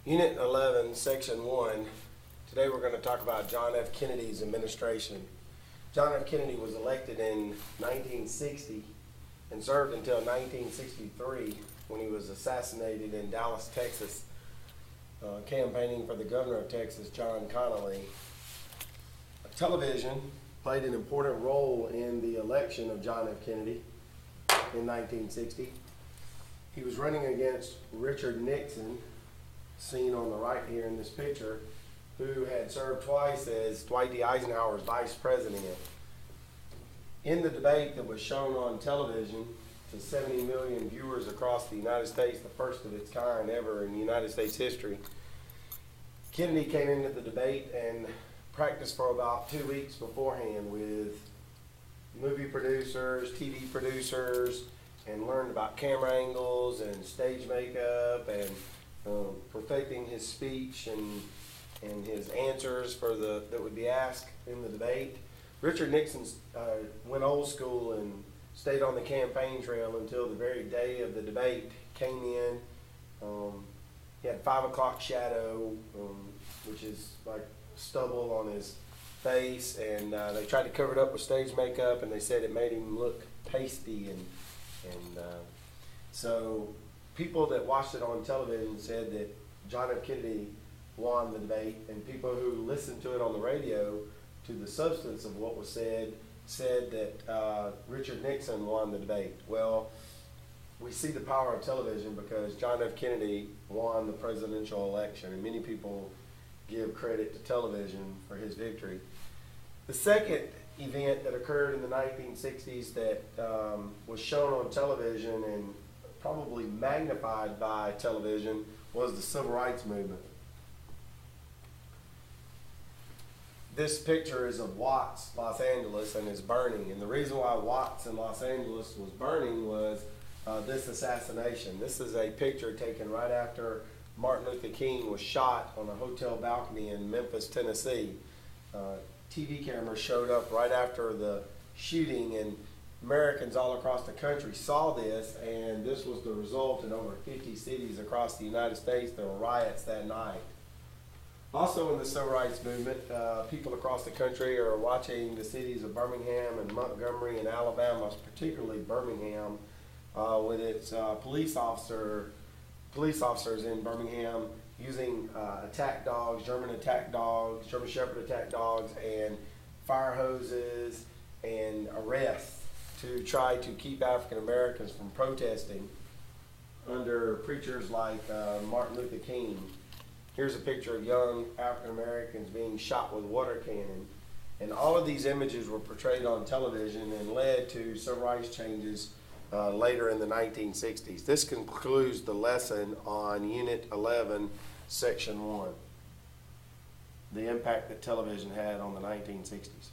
Unit 11, Section 1. Today we're going to talk about John F. Kennedy's administration. John F. Kennedy was elected in 1960 and served until 1963 when he was assassinated in Dallas, Texas, campaigning for the governor of Texas, John Connally. Television played an important role in the election of John F. Kennedy in 1960. He was running against Richard Nixon, seen on the right here in this picture, who had served twice as Dwight D. Eisenhower's vice president. In the debate that was shown on television to 70 million viewers across the United States, the first of its kind ever in United States history, Kennedy came into the debate and practiced for about 2 weeks beforehand with movie producers, TV producers, and learned about camera angles and stage makeup and perfecting his speech and his answers that would be asked in the debate. Richard Nixon went old school and stayed on the campaign trail until the very day of the debate. Came in, he had 5 o'clock shadow, which is like stubble on his face, and they tried to cover it up with stage makeup, and they said it made him look pasty, and so people that watched it on television said that John F. Kennedy won the debate, and people who listened to it on the radio, to the substance of what was said that Richard Nixon won the debate. Well, we see the power of television because John F. Kennedy won the presidential election, and many people give credit to television for his victory. The second event that occurred in the 1960s that was shown on television and probably magnified by television was the Civil Rights Movement. This picture is of Watts, Los Angeles, and it's burning. And the reason why Watts in Los Angeles was burning was this assassination. This is a picture taken right after Martin Luther King was shot on a hotel balcony in Memphis, Tennessee. TV cameras showed up right after the shooting, and Americans all across the country saw this, and this was the result in over 50 cities across the United States. There were riots that night. Also in the Civil Rights Movement, people across the country are watching the cities of Birmingham and Montgomery and Alabama, particularly Birmingham, with its police officers in Birmingham using attack dogs, German Shepherd attack dogs, and fire hoses and arrests to try to keep African Americans from protesting under preachers like Martin Luther King. Here's a picture of young African Americans being shot with water cannon. And all of these images were portrayed on television and led to civil rights changes later in the 1960s. This concludes the lesson on Unit 11, Section 1, the impact that television had on the 1960s.